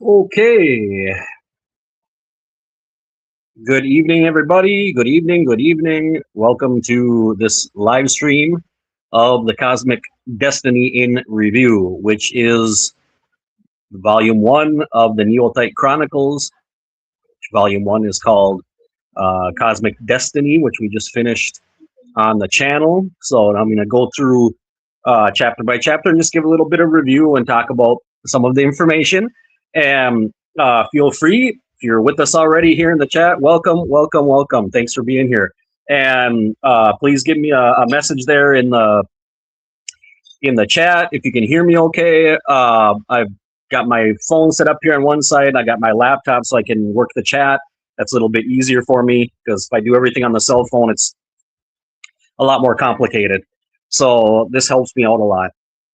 Okay. Good evening, everybody. Good evening. Good evening. Welcome to this live stream of the Cosmic Destiny in Review, which is Volume 1 of the Neophyte Chronicles. Volume 1 is called Cosmic Destiny, which we just finished on the channel. So I'm going to go through chapter by chapter and just give a little bit of review and talk about some of the information. And feel free, if you're with us already here in the chat, welcome, welcome, welcome. Thanks for being here. And please give me a message there in the chat if you can hear me okay. I've got my phone set up here on one side. I got my laptop so I can work the chat. That's a little bit easier for me because if I do everything on the cell phone, it's a lot more complicated. So this helps me out a lot.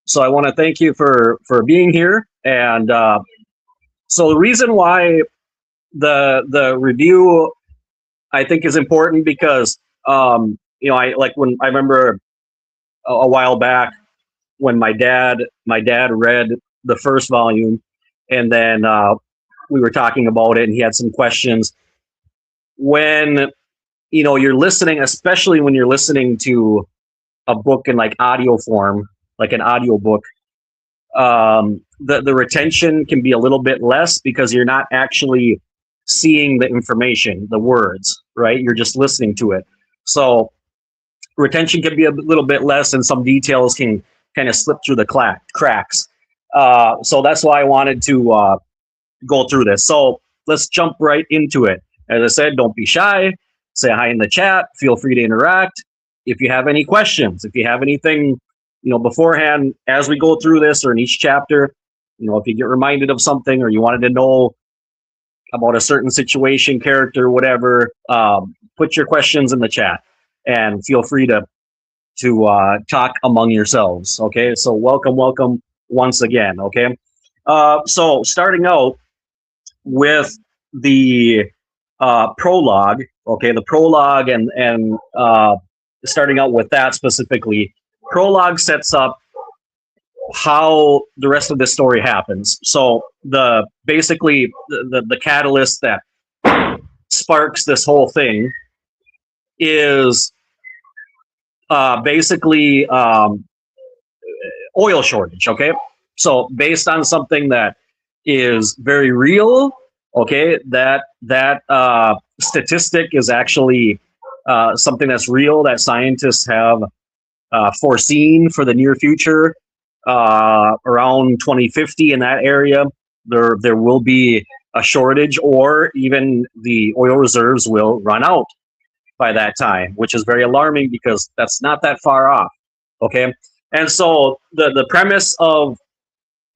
So I want to thank you for being here. And so the reason why the review I think is important because you know, I remember a while back when my dad read the first volume, and then we were talking about it and he had some questions. When you're listening, especially when you're listening to a book in like audio form, like an audio book, the retention can be a little bit less because you're not actually seeing the information, the words, right? You're just listening to it. So retention can be a little bit less and some details can kind of slip through the cracks. So that's why I wanted to go through this. So let's jump right into it. As I said, don't be shy. Say hi in the chat. Feel free to interact. If you have any questions, if you have anything, beforehand, as we go through this or in each chapter, if you get reminded of something or you wanted to know about a certain situation, character, whatever, put your questions in the chat and feel free to talk among yourselves. Okay, so welcome once again. Okay, so starting out with the prologue. Okay, the prologue and starting out with that specifically. Prologue sets up how the rest of the story happens. So basically the catalyst that sparks this whole thing is basically oil shortage. Okay, so based on something that is very real. Okay, that statistic is actually something that's real that scientists have foreseen for the near future. Around 2050 in that area, there will be a shortage, or even the oil reserves will run out by that time, which is very alarming because that's not that far off. Okay, and so the premise of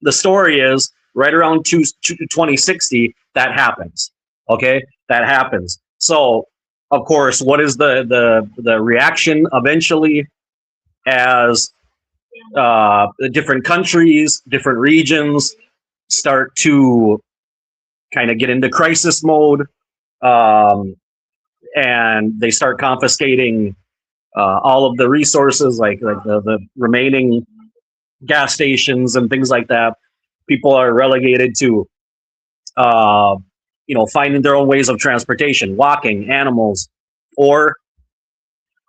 the story is right around 2060 that happens. Okay, that happens. So of course, what is the reaction eventually as different countries, different regions start to kind of get into crisis mode, and they start confiscating all of the resources, like the remaining gas stations and things like that. People are relegated to finding their own ways of transportation, walking, animals, or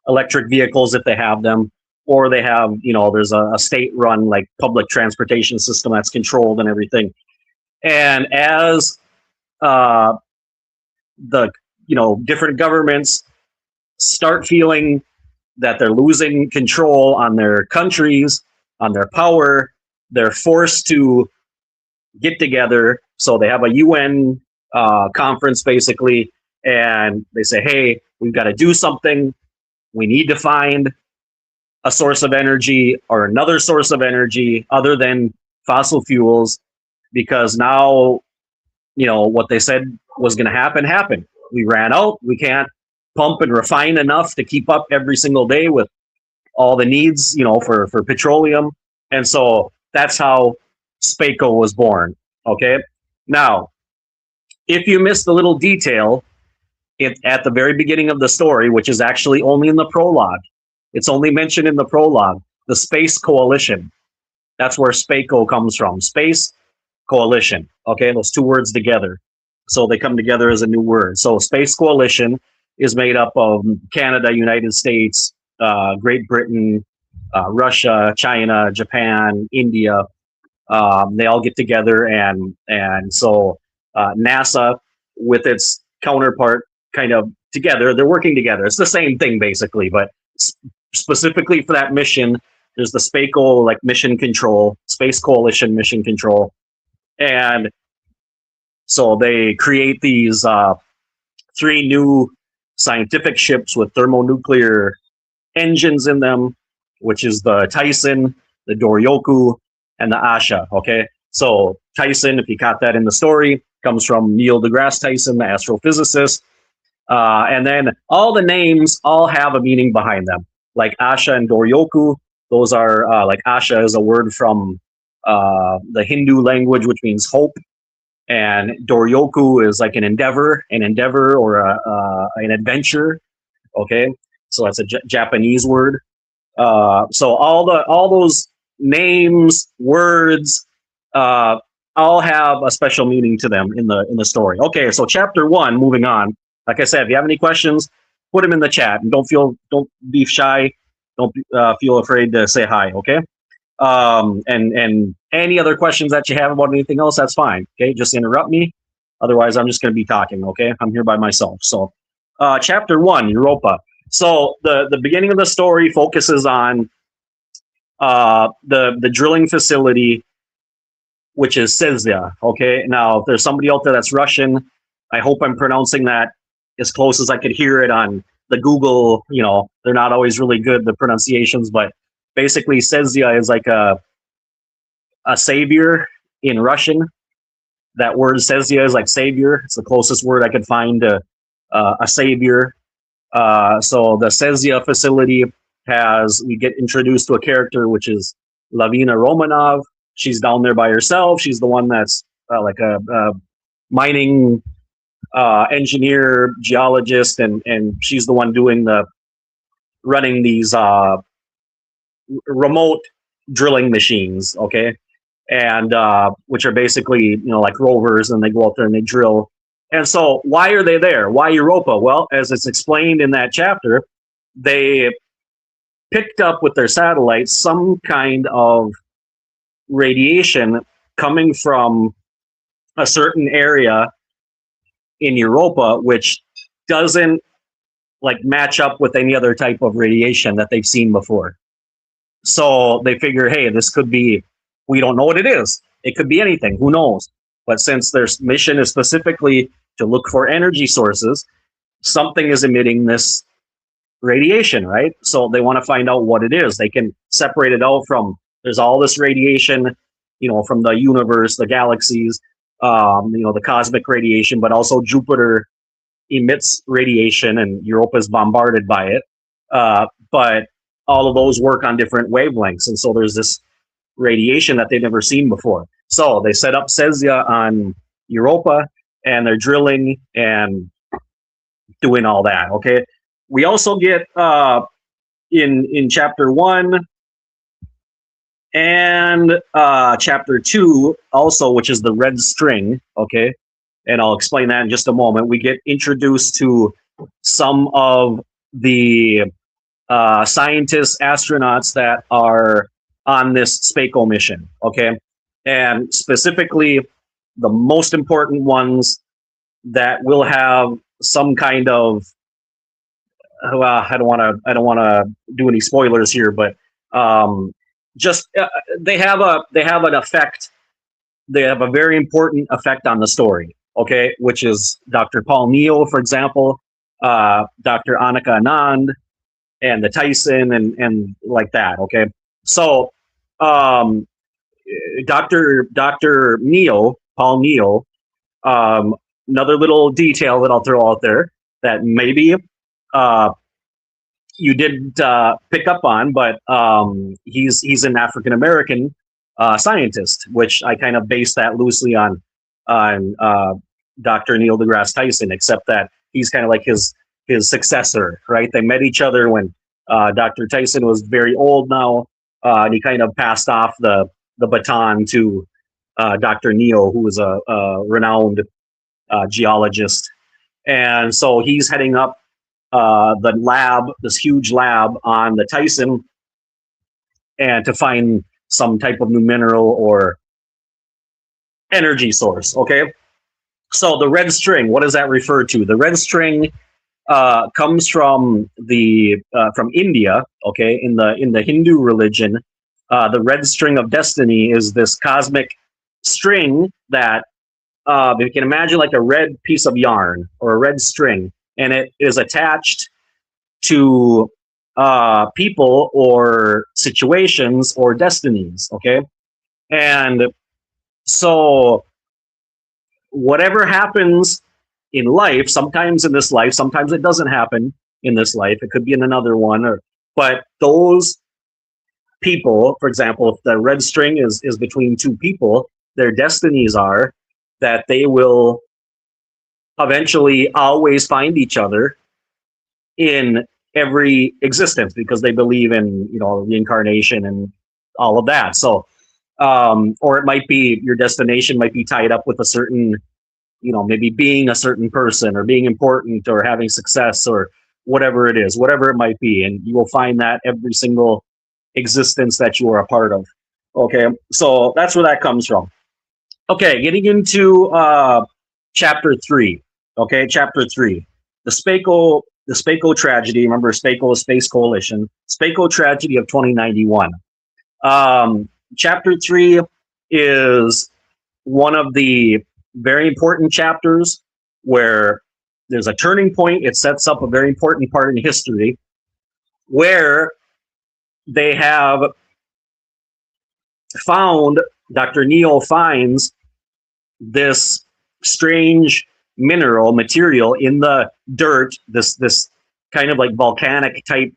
electric vehicles if they have them. Or they have, there's a state-run like public transportation system that's controlled and everything. And as the different governments start feeling that they're losing control on their countries, on their power. They're forced to get together. So they have a UN conference basically, and they say, hey, we've got to do something. We need to find a source of energy or another source of energy other than fossil fuels, because now, what they said was going to happen happened. We ran out. We can't pump and refine enough to keep up every single day with all the needs, for petroleum. And so that's how Spaco was born. Okay. Now, if you missed the little detail at the very beginning of the story, which is actually only in the prologue, it's only mentioned in the prologue, the Space Coalition. That's where Spaco comes from. Space Coalition. Okay, those two words together. So they come together as a new word. So Space Coalition is made up of Canada, United States, Great Britain, Russia, China, Japan, India. They all get together, and so NASA with its counterpart kind of together. They're working together. It's the same thing basically, but specifically for that mission, there's the Spaco mission control, Space Coalition mission control, and so they create these 3 new scientific ships with thermonuclear engines in them, which is the Tyson, the Doryoku, and the Asha. Okay, so Tyson, if you caught that in the story, comes from Neil deGrasse Tyson, the astrophysicist, and then all the names all have a meaning behind them. Like Asha and Doryoku, those are Asha is a word from the Hindu language, which means hope, and Doryoku is like an endeavor or an adventure. Okay, so that's a Japanese word. So all those names, words, all have a special meaning to them in the story. Okay, so chapter 1, moving on. Like I said, if you have any questions, put them in the chat, and don't be shy. Don't feel afraid to say hi. Okay. And any other questions that you have about anything else, that's fine. Okay, just interrupt me. Otherwise, I'm just going to be talking. Okay, I'm here by myself. So, chapter 1, Europa. So the beginning of the story focuses on the drilling facility, which is Sezia. Okay, now if there's somebody out there that's Russian, I hope I'm pronouncing that as close as I could hear it on the Google. They're not always really good, the pronunciations, but basically Sezia is like a savior in Russian. That word Sezia is like savior. It's the closest word I could find to a savior. So the Sezia facility we get introduced to a character, which is Lavina Romanov. She's down there by herself. She's the one that's like a mining engineer, geologist, and she's the one running these remote drilling machines. Okay, and which are basically like rovers, and they go out there and they drill. And so why are they there? Why Europa? Well, as it's explained in that chapter, they picked up with their satellites some kind of radiation coming from a certain area in Europa, which doesn't match up with any other type of radiation that they've seen before. So they figure, hey, this could be, we don't know what it is. It could be anything. Who knows? But since their mission is specifically to look for energy sources, something is emitting this radiation, right? So they want to find out what it is. They can separate it out from, there's all this radiation, from the universe, the galaxies, the cosmic radiation, but also Jupiter emits radiation and Europa is bombarded by it. But all of those work on different wavelengths. And so there's this radiation that they've never seen before. So they set up Sezia on Europa, and they're drilling and doing all that. Okay. We also get in chapter 1 and chapter 2 also, which is the red string. Okay. And I'll explain that in just a moment. We get introduced to some of the scientists, astronauts that are on this Spaco mission. Okay. And specifically, the most important ones that will have some kind of well, I don't want to do any spoilers here, but just they have an effect. They have a very important effect on the story. Okay, which is Dr. Paul Neo, for example, Dr. Annika Anand, and the Tyson, and like that. Okay, so um, Dr. Neo, Paul Neo. Um, Another little detail that I'll throw out there that maybe uh, you didn't pick up on, but he's an African American scientist, which I kind of based that loosely on Dr. Neil deGrasse Tyson, except that he's kind of like his successor, right? They met each other when Dr. Tyson was very old now, and he kind of passed off the baton to Dr. Neil, who was a renowned geologist, and so he's heading up the lab, this huge lab on the Tyson, and to find some type of new mineral or energy source. Okay, so the red string, what does that refer to? The red string comes from India. Okay, in the Hindu religion, the red string of destiny is this cosmic string that you can imagine like a red piece of yarn or a red string, and it is attached to people or situations or destinies. Okay, and so whatever happens in life, sometimes in this life, sometimes it doesn't happen in this life. It could be in another one, or but those people, for example, if the red string is between two people, their destinies are that they will eventually always find each other in every existence because they believe in reincarnation and all of that. So or it might be your destination might be tied up with a certain, maybe being a certain person or being important or having success or whatever it is, whatever it might be, and you will find that every single existence that you are a part of. Okay, so that's where that comes from. Okay, getting into chapter 3. Okay, chapter 3, the Spaco tragedy. Remember, Spaco is Space Coalition. Spaco tragedy of 2091. Chapter 3 is one of the very important chapters where there's a turning point. It sets up a very important part in history where they have found, Dr. Neo finds this strange mineral material in the dirt, this kind of like volcanic type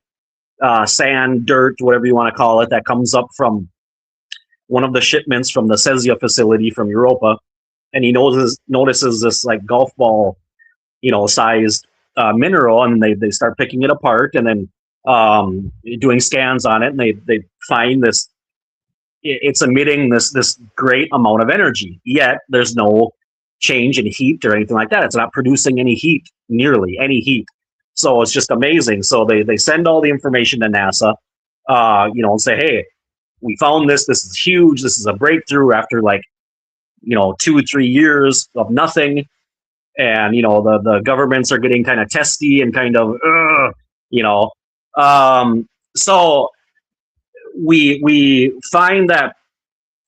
sand, dirt, whatever you want to call it, that comes up from one of the shipments from the Cesia facility from Europa. And he notices this like golf ball, sized mineral, and they start picking it apart and then doing scans on it, and they find this. It's emitting this great amount of energy, yet there's no change in heat or anything like that. It's not producing any heat, nearly any heat. So it's just amazing. So they send all the information to NASA, and say, hey, we found this. This is huge. This is a breakthrough after 2-3 years of nothing. And, the governments are getting kind of testy and kind of, so we find that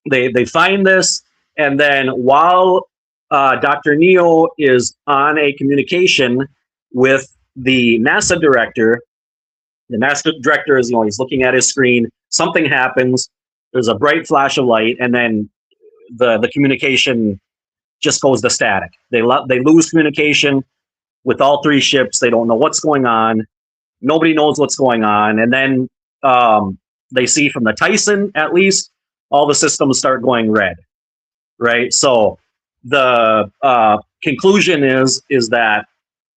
they find this, and then while Dr. Neo is on a communication with the NASA director is, he's looking at his screen. Something happens. There's a bright flash of light, and then the communication just goes to static. They lose communication with all three ships. They don't know what's going on. Nobody knows what's going on, and then they see from the Tyson, at least, all the systems start going red, right? So the conclusion is that,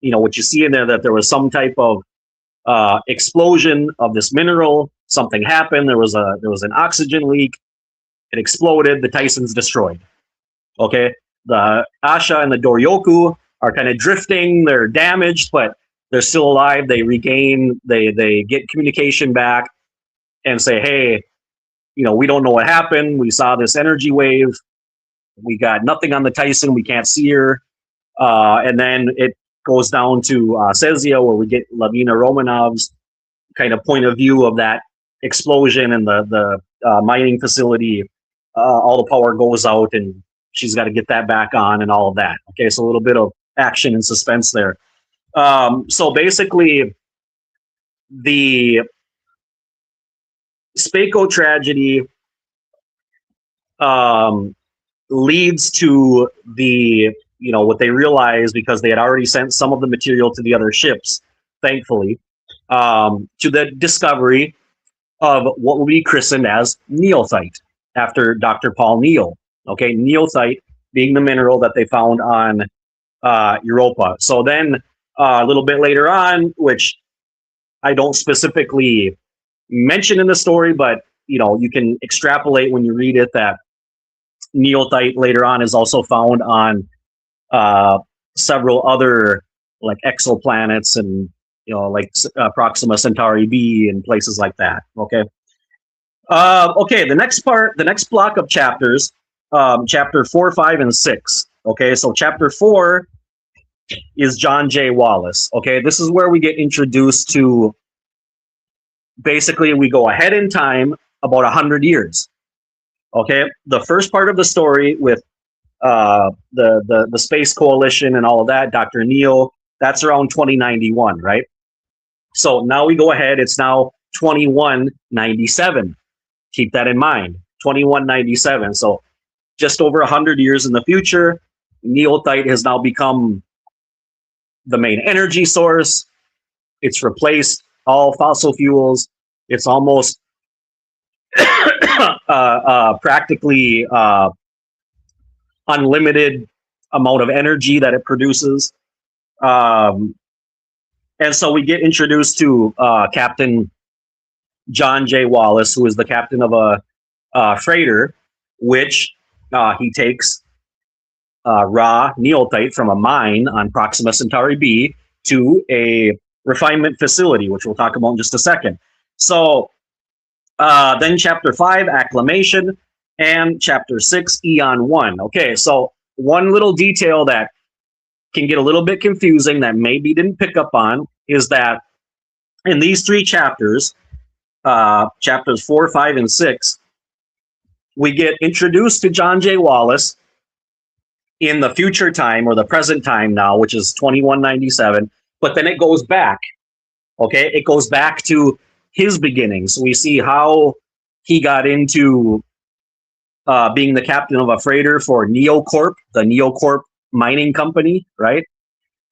what you see in there, that there was some type of explosion of this mineral. Something happened. There was an oxygen leak. It exploded. The Tyson's destroyed. Okay, the Asha and the Doryoku are kind of drifting. They're damaged, but they're still alive. They get communication back and say, hey, we don't know what happened. We saw this energy wave. We got nothing on the Tyson. We can't see her. And then goes down to Cezia, where we get Lavina Romanov's kind of point of view of that explosion and the mining facility. All the power goes out, and she's got to get that back on, and all of that. Okay, so a little bit of action and suspense there. So basically, the Spaco tragedy leads to the, what they realized, because they had already sent some of the material to the other ships, thankfully, to the discovery of what will be christened as neothite, after Dr. Paul Neal. Okay, neothite being the mineral that they found on Europa. So then a little bit later on, which I don't specifically mention in the story, but you can extrapolate when you read it, that neothite later on is also found on several other like exoplanets, and like Proxima Centauri b and places like that. Okay. Okay, the next block of chapters, chapter 4, 5, and 6. Okay, so chapter 4 is John J. Wallace. Okay, this is where we get introduced to, basically we go ahead in time about 100 years. Okay, the first part of the story with the Space Coalition and all of that, Dr. Neal, that's around 2091, right? So now we go ahead, it's now 2197. Keep that in mind, 2197. So just over 100 years in the future, neothite has now become the main energy source. It's replaced all fossil fuels. It's almost practically unlimited amount of energy that it produces. And so we get introduced to Captain John J. Wallace, who is the captain of a freighter, which he takes raw neothite from a mine on Proxima Centauri b to a refinement facility, which we'll talk about in just a second. So then chapter 5, acclamation, and chapter 6, Eon 1. Okay, so one little detail that can get a little bit confusing that maybe didn't pick up on is that in these three chapters, chapters 4, 5, and 6, we get introduced to John J. Wallace in the future time, or the present time now, which is 2197, but then it goes back. Okay, it goes back to his beginnings. We see how he got into being the captain of a freighter for Neocorp, the Neocorp mining company, right?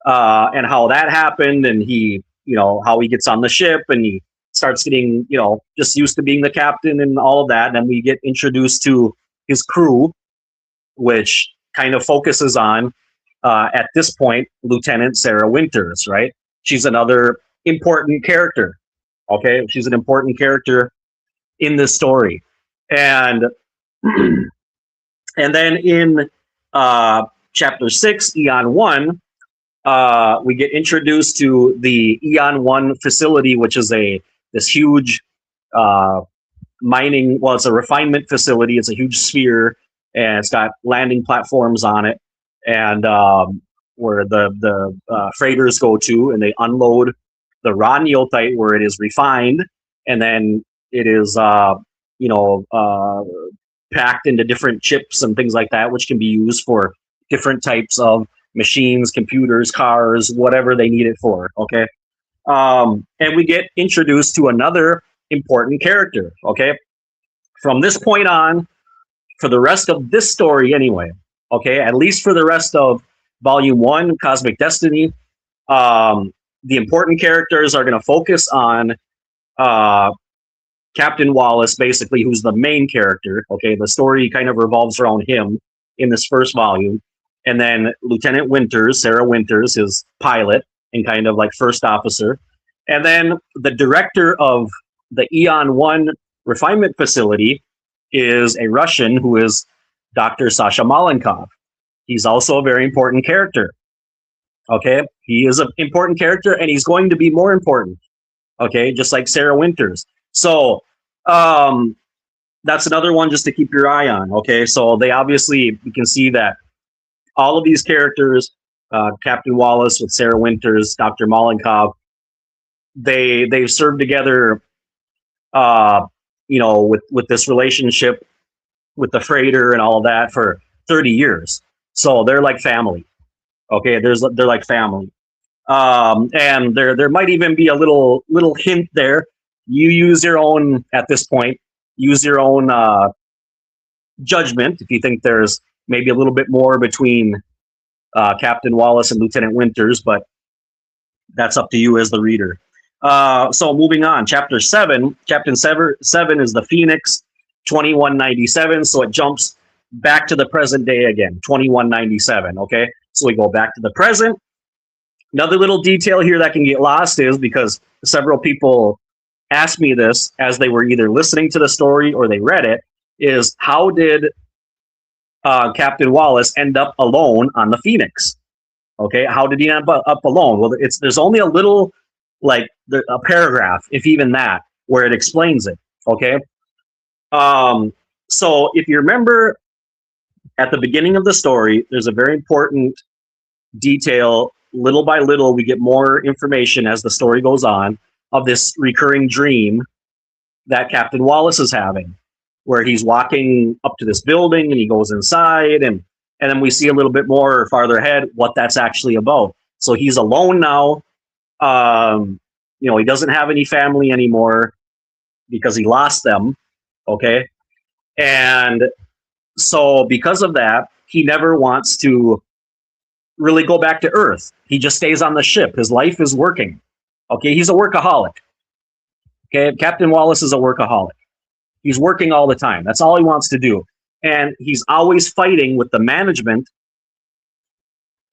And how that happened, and he, how he gets on the ship, and he starts getting, just used to being the captain and all of that. And then we get introduced to his crew, which kind of focuses on, at this point, Lieutenant Sarah Winters, right? She's another important character. Okay, she's an important character in this story. And and then in chapter 6, Eon 1, we get introduced to the Eon 1 facility, which is this huge mining, well, it's a refinement facility. It's a huge sphere, and it's got landing platforms on it, and where the freighters go to, and they unload the raw neothite where it is refined, and then it is packed into different chips and things like that, which can be used for different types of machines, computers, cars, whatever they need it for. Okay, and we get introduced to another important character. Okay, from this point on, for the rest of this story anyway, okay, at least for the rest of Volume 1, Cosmic Destiny, the important characters are going to focus on Captain Wallace, basically, who's the main character. Okay, the story kind of revolves around him in this first volume. And then Lieutenant Winters, Sarah Winters, his pilot and kind of like first officer. And then the director of the Eon 1 refinement facility is a Russian who is Dr. Sasha Malenkov. He's also a very important character. Okay, he is an important character, and he's going to be more important. Okay, just like Sarah Winters. So that's another one just to keep your eye on. Okay, so they obviously, you can see that all of these characters Captain Wallace with Sarah Winters, Dr. Malenkov. They've served together, with this relationship with the freighter and all of that for 30 years. So they're like family. Okay, they're like family. And there might even be a little hint there. You use your own at this point. Use your own judgment if you think there's maybe a little bit more between Captain Wallace and Lieutenant Winters, but that's up to you as the reader. So moving on, Chapter 7. Captain 7 is the Phoenix 2197. So it jumps back to the present day again, 2197. Okay, so we go back to the present. Another little detail here that can get lost is because several people asked me this as they were either listening to the story or they read it, is how did Captain Wallace end up alone on the Phoenix? Okay, how did he end up alone? Well, there's only a little, like a paragraph, if even that, where it explains it. Okay, so if you remember at the beginning of the story, there's a very important detail. Little by little, we get more information as the story goes on of this recurring dream that Captain Wallace is having, where he's walking up to this building and he goes inside, and then we see a little bit more farther ahead what that's actually about. So he's alone now. He doesn't have any family anymore because he lost them. Okay, and so because of that, he never wants to really go back to Earth. He just stays on the ship. His life is working. Okay, he's a workaholic. Okay, Captain Wallace is a workaholic. He's working all the time. That's all he wants to do. And he's always fighting with the management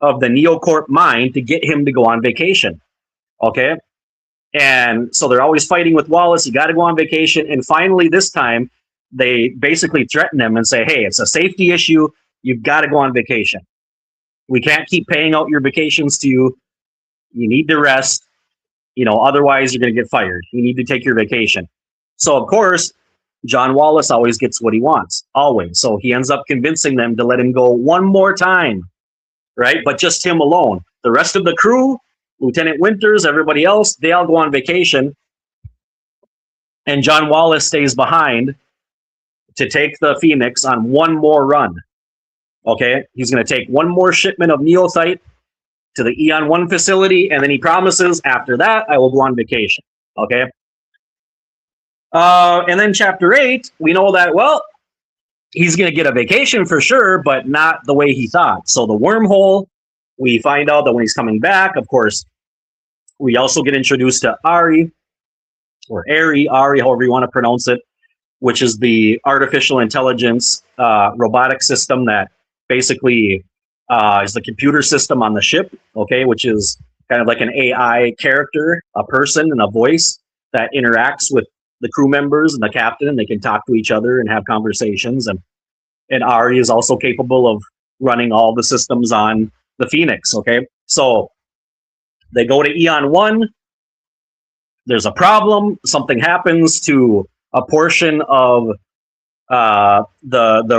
of the NeoCorp mine to get him to go on vacation. Okay? And so they're always fighting with Wallace. You got to go on vacation. And finally, this time, they basically threaten him and say, hey, it's a safety issue. You've got to go on vacation. We can't keep paying out your vacations to you. You need to rest. Otherwise you're going to get fired. You need to take your vacation. So, of course, John Wallace always gets what he wants. Always. So he ends up convincing them to let him go one more time. Right? But just him alone. The rest of the crew, Lieutenant Winters, everybody else, they all go on vacation. And John Wallace stays behind to take the Phoenix on one more run. Okay? He's going to take one more shipment of neothite to the Eon 1 facility, and then he promises, after that, I will go on vacation. Okay? And then Chapter 8, we know that, well, he's going to get a vacation for sure, but not the way he thought. So the wormhole, we find out that when he's coming back, of course, we also get introduced to Ari, or Ari, however you want to pronounce it, which is the artificial intelligence robotic system that basically is the computer system on the ship, okay, which is kind of like an AI character, a person and a voice that interacts with the crew members and the captain, and they can talk to each other and have conversations. And Ari is also capable of running all the systems on the Phoenix, okay? So they go to Eon 1. There's a problem. Something happens to a portion of the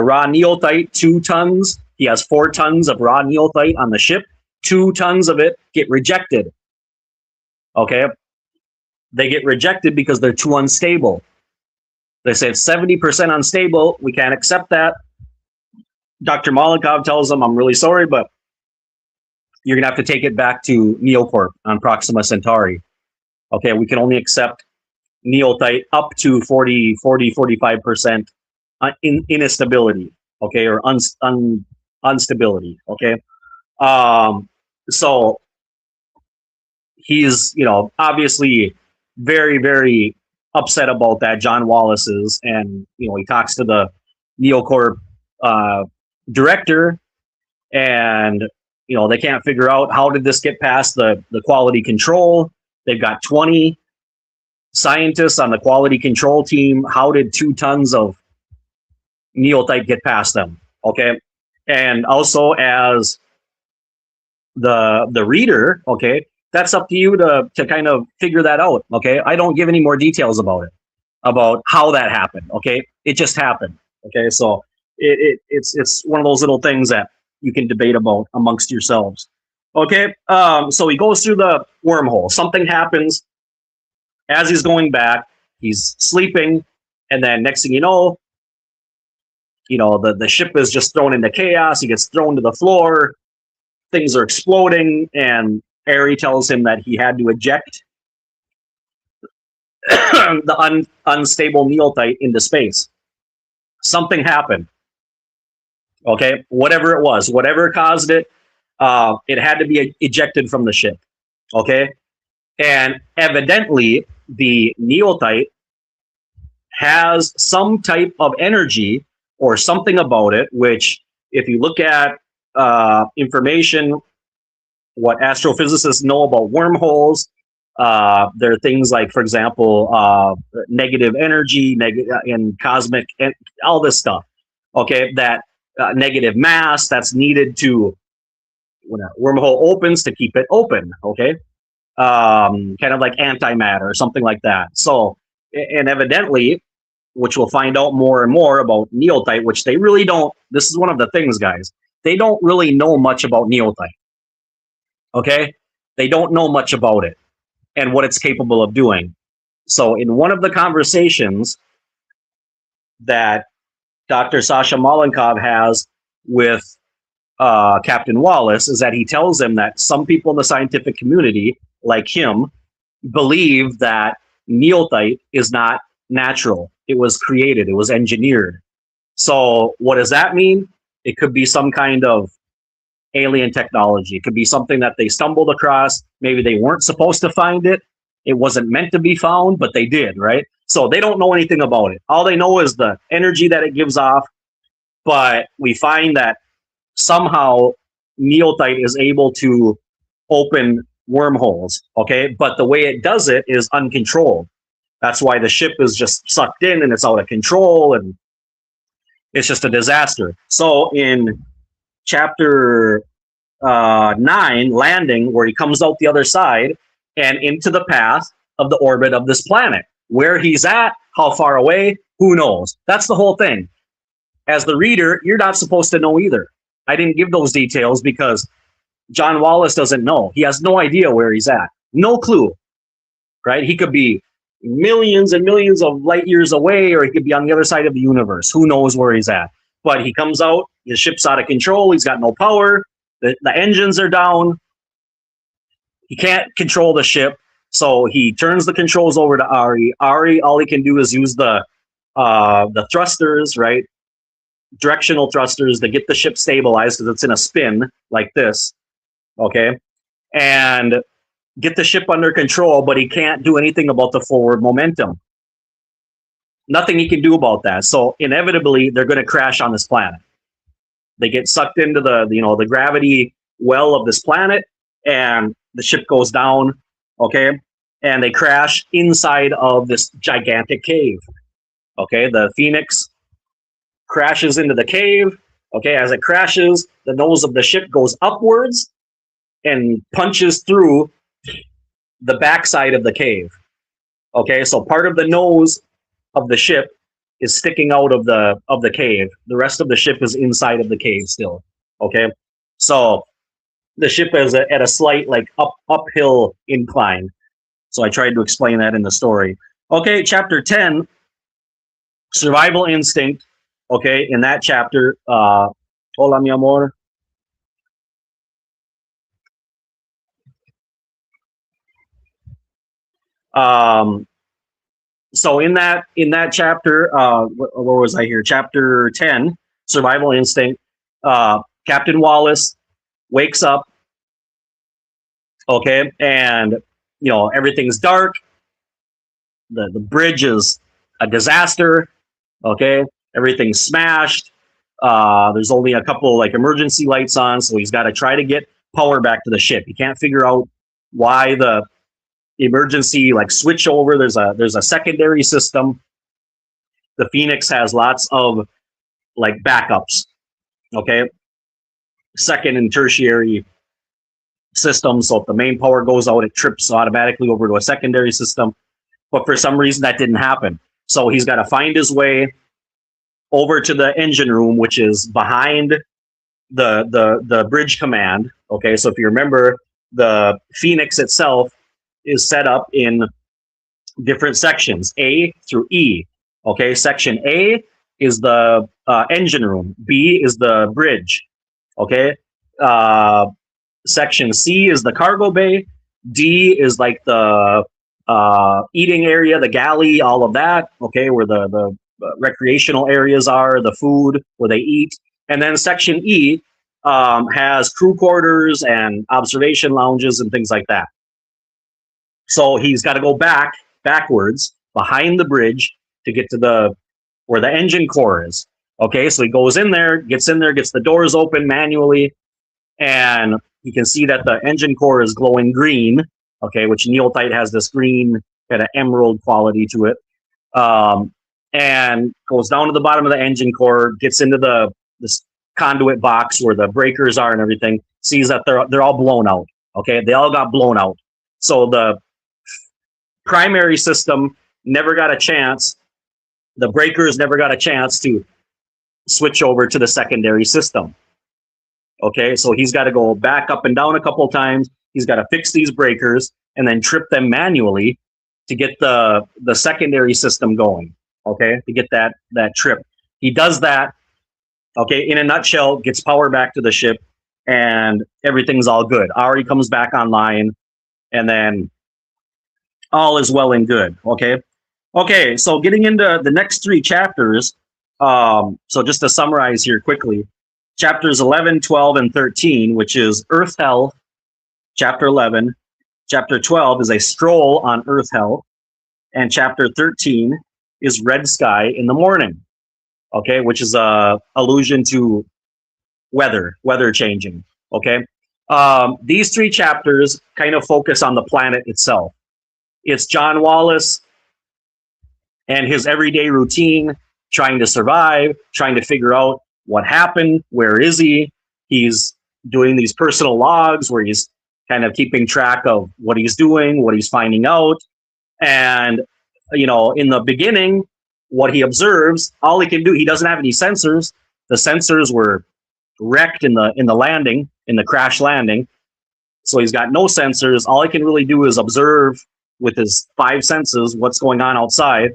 raw neothite, 2 tons. He has 4 tons of raw neothite on the ship. 2 tons of it get rejected. Okay? They get rejected because they're too unstable. They say it's 70% unstable. We can't accept that. Dr. Malenkov tells them, I'm really sorry, but you're going to have to take it back to NeoCorp on Proxima Centauri. Okay, we can only accept neothite up to 45% instability, okay, or unstability, okay? So he's, obviously very, very upset about that, John Wallace is, and, he talks to the NeoCorp director, and, they can't figure out how did this get past the quality control. They've got 20 scientists on the quality control team. How did 2 tons of neothite get past them? Okay. And also as the reader, okay, that's up to you to kind of figure that out. Okay. I don't give any more details about it, about how that happened. Okay. It just happened. Okay. So it's one of those little things that you can debate about amongst yourselves. Okay. So he goes through the wormhole. Something happens as he's going back. He's sleeping, and then next thing the ship is just thrown into chaos. He gets thrown to the floor. Things are exploding, and Aerie tells him that he had to eject the unstable neophyte into space. Something happened. Okay, whatever it was, whatever caused it, it had to be ejected from the ship. Okay, and evidently the neophyte has some type of energy or something about it, which, if you look at information, what astrophysicists know about wormholes, there are things like, for example, negative energy, and cosmic, and all this stuff. Okay, that negative mass that's needed to, when a wormhole opens, to keep it open. Okay, kind of like antimatter or something like that. So, and evidently, which we'll find out more and more about neophyte, which they really don't. This is one of the things, guys. They don't really know much about neophyte. Okay, they don't know much about it and what it's capable of doing. So, in one of the conversations that Dr. Sasha Malenkov has with Captain Wallace, is that he tells him that some people in the scientific community, like him, believe that neophyte is not natural. It was created. It was engineered. So what does that mean? It could be some kind of alien technology. It could be something that they stumbled across. Maybe they weren't supposed to find it. It wasn't meant to be found, but they did, right? So they don't know anything about it. All they know is the energy that it gives off. But we find that somehow neophyte is able to open wormholes, okay? But the way it does it is uncontrolled. That's why the ship is just sucked in and it's out of control, and it's just a disaster. So in chapter 9, Landing, where he comes out the other side and into the path of the orbit of this planet. Where he's at, how far away, who knows? That's the whole thing. As the reader, you're not supposed to know either. I didn't give those details because John Wallace doesn't know. He has no idea where he's at. No clue, right? He could be millions and millions of light years away, or he could be on the other side of the universe. Who knows where he's at? But he comes out, his ship's out of control, he's got no power, the engines are down, he can't control the ship, so he turns the controls over to Aerie. Aerie, all he can do is use the thrusters, right? Directional thrusters to get the ship stabilized because it's in a spin like this, okay? And get the ship under control, but he can't do anything about the forward momentum. Nothing he can do about that. So inevitably, they're going to crash on this planet. They get sucked into the gravity well of this planet, and the ship goes down, okay? And they crash inside of this gigantic cave, okay? The Phoenix crashes into the cave, okay? As it crashes, the nose of the ship goes upwards and punches through the backside of the cave, okay? So part of the nose of the ship is sticking out of the cave. The rest of the ship is inside of the cave still, okay? So the ship is at a slight uphill incline. So I tried to explain that in the story. Okay, chapter 10, survival instinct. Okay, in that chapter, hola mi amor. So in that chapter, where was I here? Chapter 10, survival instinct. Captain Wallace wakes up, okay, and everything's dark. The bridge is a disaster, okay. Everything's smashed. There's only a couple emergency lights on, so he's got to try to get power back to the ship. He can't figure out why the emergency switch over. There's a secondary system. The Phoenix has lots of backups, okay, second and tertiary systems. So if the main power goes out, it trips automatically over to a secondary system. But for some reason that didn't happen. So he's got to find his way over to the engine room, which is behind the bridge command. Okay, so if you remember, the Phoenix itself is set up in different sections, A through E. Okay, section A is the engine room. B is the bridge. Okay, uh, section C is the cargo bay. D is like the eating area, the galley, all of that. Okay, where the recreational areas are, the food where they eat, and then section E has crew quarters and observation lounges and things like that. So he's got to go backwards behind the bridge to get to the where the engine core is. Okay, so he goes in there, gets the doors open manually, and you can see that the engine core is glowing green. Okay, which neolthite has this green kind of emerald quality to it, and goes down to the bottom of the engine core, gets into this conduit box where the breakers are and everything. Sees that they're all blown out. Okay, they all got blown out. So the primary system never got a chance. The breakers never got a chance to switch over to the secondary system. Okay, so he's got to go back up and down a couple times. He's got to fix these breakers and then trip them manually to get the secondary system going. Okay, to get that trip. He does that. Okay, in a nutshell, gets power back to the ship, and everything's all good. Ari comes back online, and then all is well and good. Okay, so getting into the next 3 chapters, so just to summarize here quickly, chapters 11, 12, and 13, which is Earth Hell, chapter 11. Chapter 12 is a stroll on Earth Hell, and chapter 13 is Red Sky in the Morning, okay, which is a allusion to weather changing, okay? These 3 chapters kind of focus on the planet itself. It's John Wallace and his everyday routine, trying to survive, trying to figure out what happened, where is he. He's doing these personal logs where he's kind of keeping track of what he's doing, what he's finding out. And, you know, in the beginning, what he observes, all he can do, he doesn't have any sensors. The sensors were wrecked in the landing, in the crash landing. So he's got no sensors. All he can really do is observe with his 5 senses what's going on outside.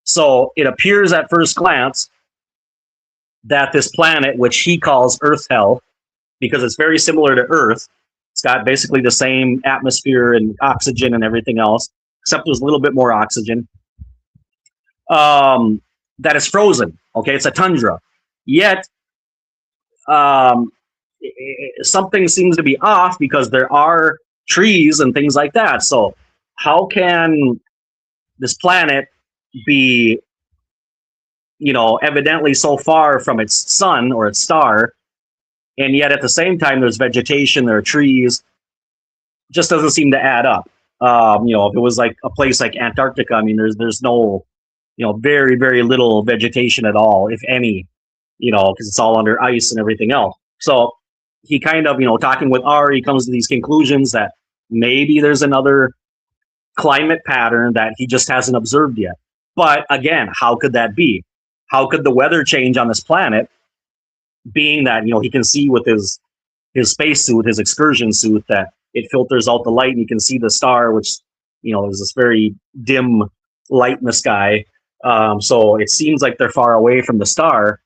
So it appears at first glance that this planet, which he calls Earth Hell, because it's very similar to Earth, it's got basically the same atmosphere and oxygen and everything else, except there's a little bit more oxygen, that is frozen. Okay, it's a tundra. Yet, something seems to be off because there are trees and things like that. So how can this planet be, you know, evidently so far from its sun or its star, and yet at the same time there's vegetation, there are trees? Just doesn't seem to add up. You know, if it was like a place like Antarctica, I mean, there's no, you know, very, very little vegetation at all, if any, you know, because it's all under ice and everything else. So he kind of, you know, talking with Ari, comes to these conclusions that maybe there's another climate pattern that he just hasn't observed yet. But again, how could that be? How could the weather change on this planet, being that, you know, he can see with his spacesuit, his excursion suit, that it filters out the light and you can see the star, which, you know, there's this very dim light in the sky. So it seems like they're far away from the star.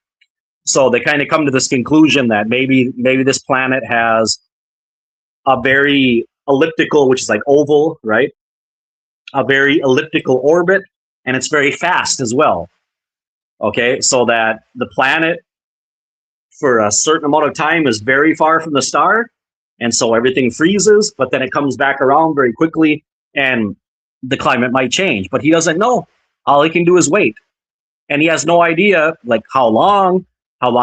So they kind of come to this conclusion that maybe this planet has a very elliptical, which is like oval, right? A very elliptical orbit, and it's very fast as well. Okay, so that the planet for a certain amount of time is very far from the star, and so everything freezes, but then it comes back around very quickly, and the climate might change. But he doesn't know. All he can do is wait, and he has no idea, like, how long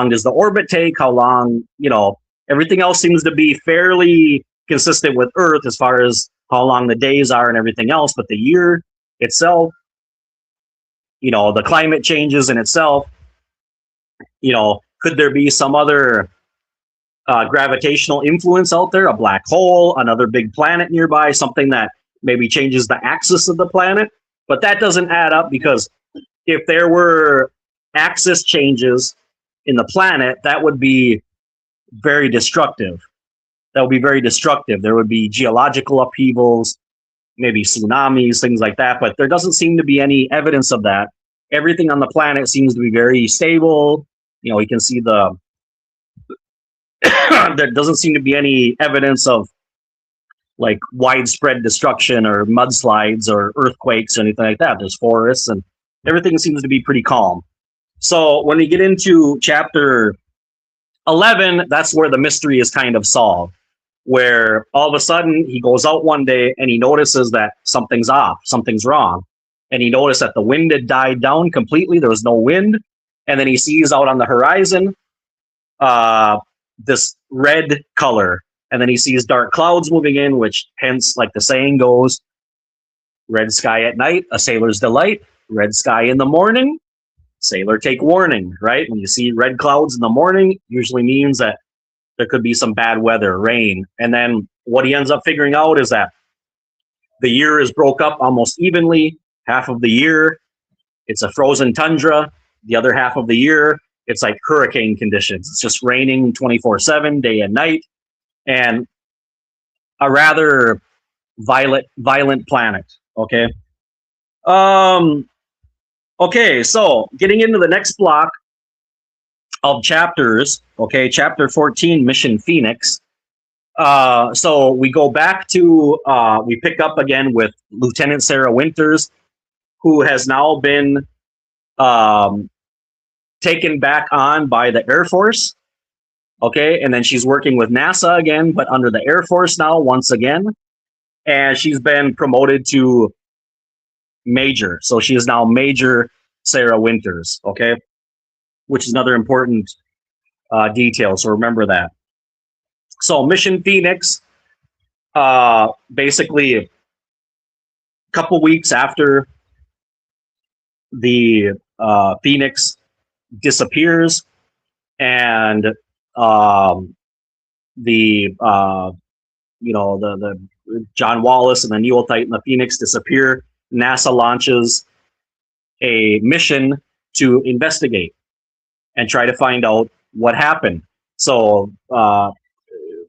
does the orbit take, how long, you know, everything else seems to be fairly consistent with Earth as far as how long the days are and everything else, but the year itself, you know, the climate changes in itself, you know, could there be some other gravitational influence out there, a black hole, another big planet nearby, something that maybe changes the axis of the planet? But that doesn't add up, because if there were axis changes in the planet, that would be very destructive. That would be very destructive. There would be geological upheavals, maybe tsunamis, things like that. But there doesn't seem to be any evidence of that. Everything on the planet seems to be very stable. You know, you can see the there doesn't seem to be any evidence of like widespread destruction or mudslides or earthquakes or anything like that. There's forests and everything seems to be pretty calm. So when we get into chapter 11, that's where the mystery is kind of solved, where all of a sudden he goes out one day and he notices that something's off, something's wrong. And he noticed that the wind had died down completely. There was no wind. And then he sees out on the horizon this red color. And then he sees dark clouds moving in, which hence, like the saying goes, red sky at night, a sailor's delight. Red sky in the morning, sailor take warning, right? When you see red clouds in the morning, usually means that there could be some bad weather, rain. And then what he ends up figuring out is that the year is broke up almost evenly. Half of the year, it's a frozen tundra. The other half of the year, it's like hurricane conditions. It's just raining 24/7, day and night. And a rather violent planet, okay? Okay, so getting into the next block of chapters, okay, chapter 14, Mission Phoenix. So we go back to, we pick up again with Lieutenant Sarah Winters, who has now been taken back on by the Air Force, okay, and then she's working with NASA again, but under the Air Force now, once again, and she's been promoted to Major. So she is now Major Sarah Winters, okay, which is another important detail. So remember that. So Mission Phoenix, basically a couple weeks after the Phoenix disappears and the John Wallace and the Neophyte and the Phoenix disappear, NASA launches a mission to investigate and try to find out what happened. So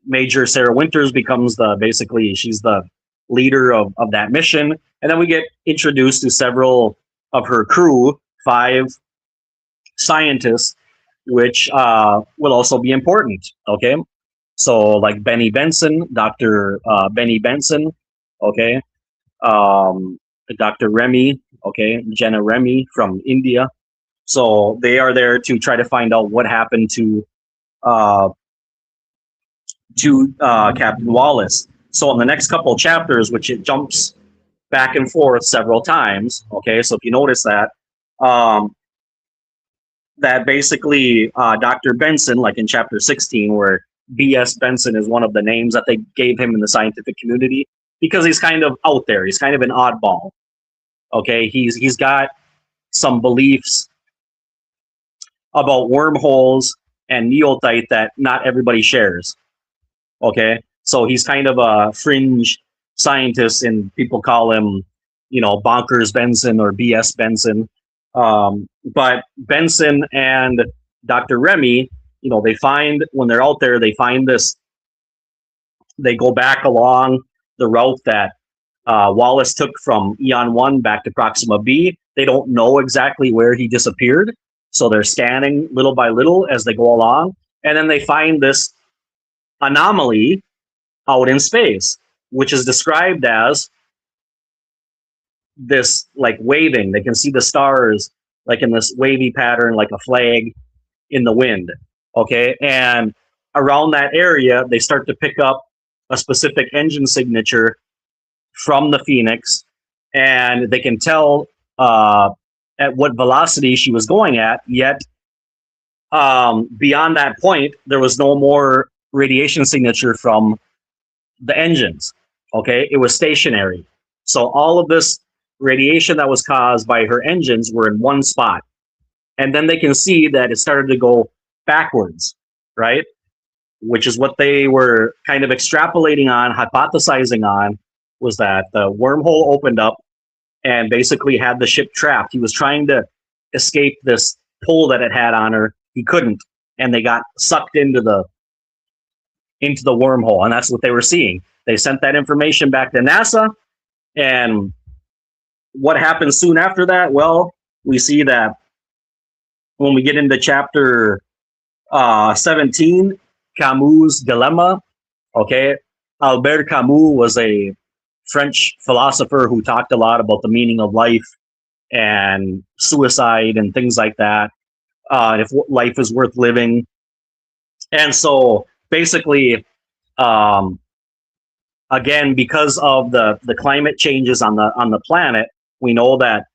Major Sarah Winters becomes she's the leader of that mission. And then we get introduced to several of her crew, 5 scientists, which will also be important, okay? So like Benny Benson, Dr. Benny Benson, okay? Dr. Remy, okay? Jenna Remy from India. So they are there to try to find out what happened to Captain Wallace. So in the next couple of chapters, which it jumps back and forth several times, okay? So if you notice that, that basically Dr. Benson, like in chapter 16, where B.S. Benson is one of the names that they gave him in the scientific community, because he's kind of out there. He's kind of an oddball. Okay, he's got some beliefs about wormholes and neophyte that not everybody shares. Okay, so he's kind of a fringe scientist, and people call him, Bonkers Benson or B.S. Benson. But Benson and Dr. Remy, they find, when they're out there, they find this, they go back along the route that Wallace took from Eon 1 back to Proxima B. They don't know exactly where he disappeared, so they're scanning little by little as they go along, and then they find this anomaly out in space, which is described as this like waving. They can see the stars like in this wavy pattern, like a flag in the wind, okay? And around that area, they start to pick up a specific engine signature from the Phoenix, and they can tell at what velocity she was going at, yet beyond that point, there was no more radiation signature from the engines, okay? It was stationary. So all of this radiation that was caused by her engines were in one spot. And then they can see that it started to go backwards, right? Which is what they were kind of extrapolating on, hypothesizing on, was that the wormhole opened up and basically had the ship trapped. He was trying to escape this pull that it had on her. He couldn't. And they got sucked into the into the wormhole, and that's what they were seeing. They sent that information back to NASA, and what happens soon after that? Well, we see that when we get into chapter 17, Camus' Dilemma. Okay, Albert Camus was a French philosopher who talked a lot about the meaning of life and suicide and things like that. If life is worth living, and so basically, um, again, because of the climate changes on the planet, we know that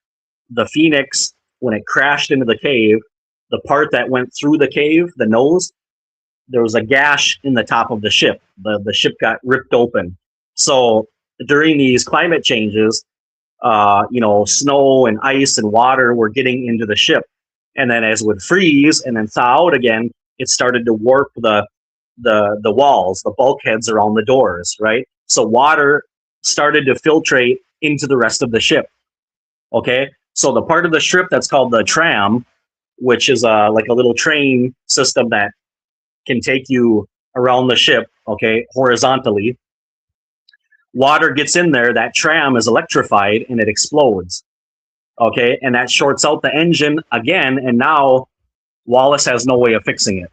the Phoenix, when it crashed into the cave, the part that went through the cave, the nose, there was a gash in the top of the ship. The ship got ripped open. So during these climate changes, snow and ice and water were getting into the ship, and then as it would freeze and then thaw out again, it started to warp the walls, the bulkheads around the doors, right? So water started to filtrate into the rest of the ship. Okay, so the part of the ship that's called the tram, which is like a little train system that can take you around the ship, okay, horizontally. Water gets in there, that tram is electrified and it explodes. Okay, and that shorts out the engine again, and now Wallace has no way of fixing it.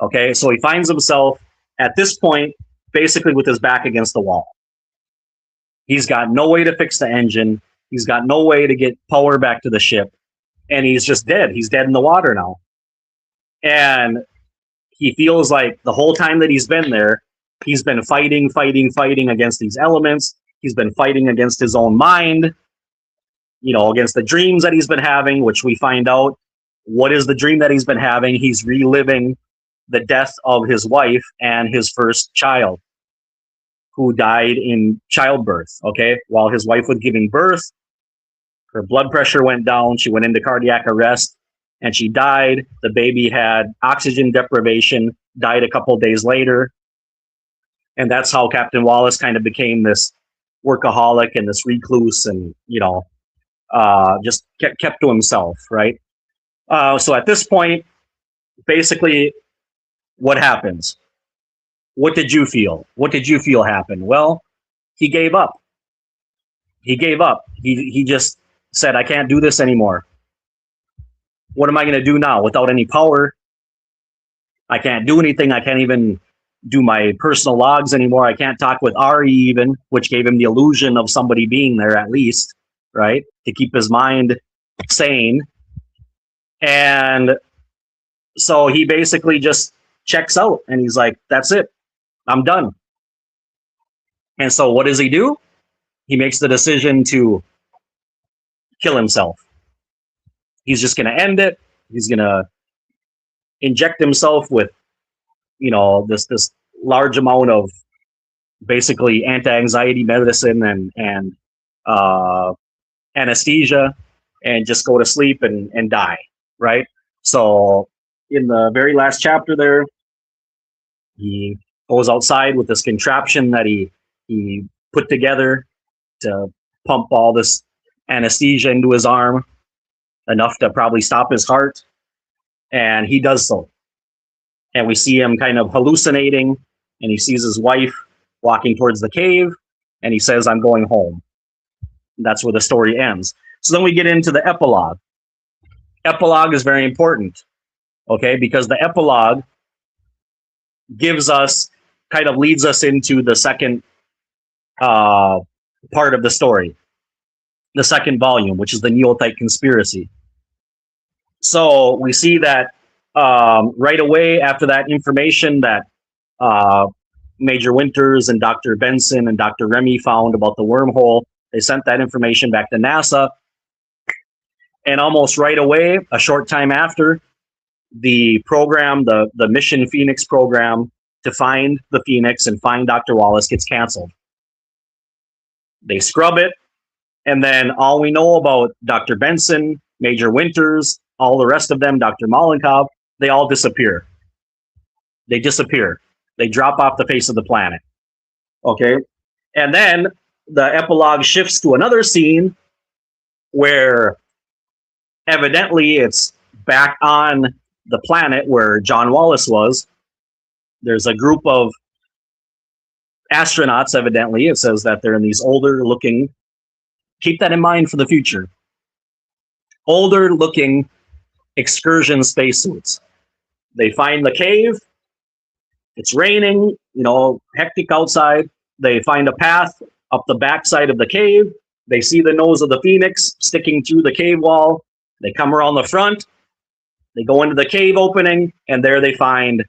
Okay, so he finds himself at this point basically with his back against the wall. He's got no way to fix the engine. He's got no way to get power back to the ship. And he's just dead. He's dead in the water now. And he feels like the whole time that he's been there, he's been fighting against these elements. He's been fighting against his own mind, against the dreams that he's been having, which we find out what is the dream that he's been having. He's reliving the death of his wife and his first child, who died in childbirth. Okay, while his wife was giving birth, her blood pressure went down. She went into cardiac arrest and she died. The baby had oxygen deprivation, died a couple of days later. And that's how Captain Wallace kind of became this workaholic and this recluse, and, just kept to himself, right? So at this point, basically, what happens? What did you feel? What did you feel happened? Well, he gave up. He gave up. He just said, I can't do this anymore. What am I going to do now without any power? I can't do anything. I can't even do my personal logs anymore. I can't talk with Ari even, which gave him the illusion of somebody being there at least, right? To keep his mind sane. And so he basically just checks out and he's like, that's it. I'm done. And so what does he do? He makes the decision to kill himself. He's just going to end it. He's going to inject himself with, this large amount of basically anti-anxiety medicine and anesthesia, and just go to sleep and die, right? So in the very last chapter there, he goes outside with this contraption that he put together to pump all this anesthesia into his arm, enough to probably stop his heart. And he does so. And we see him kind of hallucinating, and he sees his wife walking towards the cave, and he says, I'm going home. And that's where the story ends. So then we get into the epilogue. Epilogue is very important, okay, because the epilogue gives us, kind of leads us into the second part of the story, the second volume, which is the Neothite Conspiracy. So we see that right away after that information that Major Winters and Dr. Benson and Dr. Remy found about the wormhole, they sent that information back to NASA. And almost right away, a short time after, the program, the Mission Phoenix program to find the Phoenix and find Dr. Wallace gets canceled. They scrub it, and then all we know about Dr. Benson, Major Winters, all the rest of them, Dr. Malenkov, they all disappear. They disappear. They drop off the face of the planet. Okay? And then the epilogue shifts to another scene where evidently it's back on the planet where John Wallace was, There's a group of astronauts, evidently. It says that they're in these older looking, keep that in mind for the future, older looking excursion spacesuits. They find the cave. It's raining, hectic outside. They find a path up the backside of the cave. They see the nose of the Phoenix sticking through the cave wall. They come around the front. They go into the cave opening, and there they find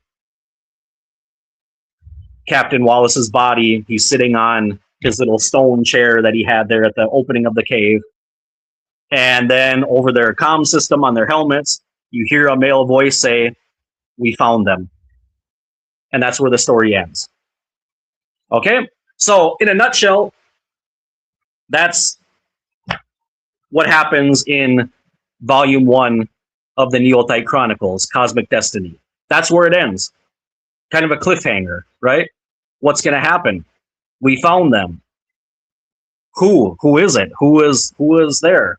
Captain Wallace's body. He's sitting on his little stone chair that he had there at the opening of the cave. And then over their comm system on their helmets, you hear a male voice say, "We found them." And that's where the story ends. Okay? So, in a nutshell, that's what happens in Volume 1 of the Neophyte Chronicles, Cosmic Destiny. That's where it ends. Kind of a cliffhanger, right? What's going to happen? We found them. Who? Who is it? Who is there?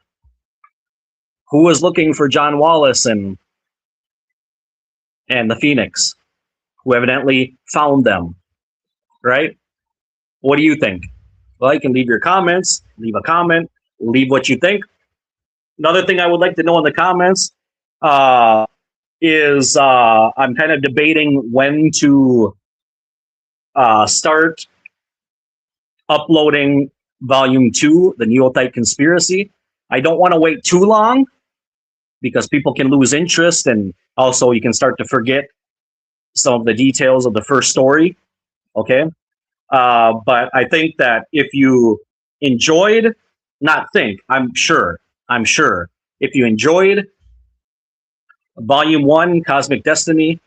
Who is looking for John Wallace and the Phoenix? Who evidently found them, right? What do you think? Well, you can leave your comments, leave a comment, leave what you think. Another thing I would like to know in the comments is I'm kind of debating when to start uploading Volume 2, the Neophyte Conspiracy. I don't want to wait too long because people can lose interest, and also you can start to forget some of the details of the first story, okay? But I think that if you enjoyed, I'm sure, if you enjoyed Volume 1, Cosmic Destiny,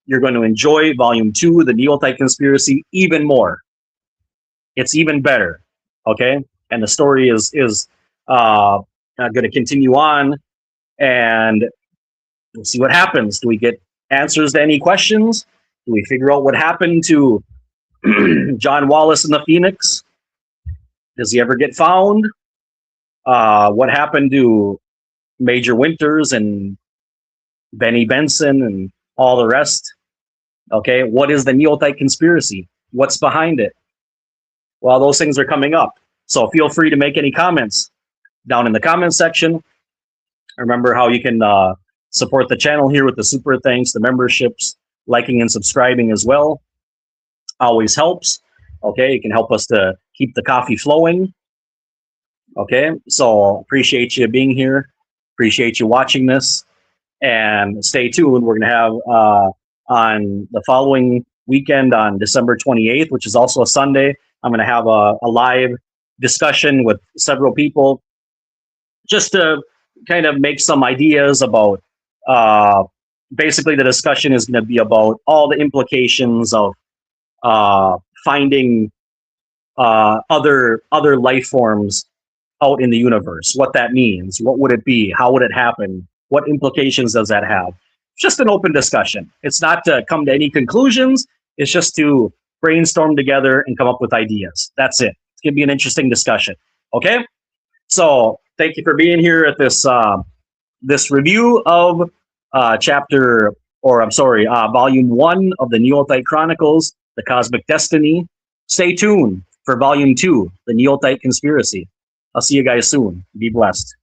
you're going to enjoy Volume 2, the Neophyte Conspiracy, even more. It's even better, okay? And the story is going to continue on, and we'll see what happens. Do we get answers to any questions? Do we figure out what happened to John Wallace and the Phoenix? Does he ever get found? What happened to Major Winters and Benny Benson and all the rest? Okay, what is the Neophyte Conspiracy? What's behind it? Well, those things are coming up. So feel free to make any comments down in the comment section. Remember how you can support the channel here with the super thanks, the memberships, liking and subscribing as well. Always helps. Okay, it can help us to keep the coffee flowing. Okay, so appreciate you being here. Appreciate you watching this. And stay tuned. We're going to have on the following weekend on December 28th, which is also a Sunday, I'm going to have a live discussion with several people just to kind of make some ideas about basically the discussion is going to be about all the implications of finding other life forms out in the universe, what that means, what would it be, how would it happen, what implications does that have. Just an open discussion. It's not to come to any conclusions, it's just to brainstorm together and come up with ideas. That's it. It's going to be an interesting discussion. Okay? So thank you for being here at this this review of Volume 1 of the Neophyte Chronicles, the Cosmic Destiny. Stay tuned for Volume 2, the Neophyte Conspiracy. I'll see you guys soon. Be blessed.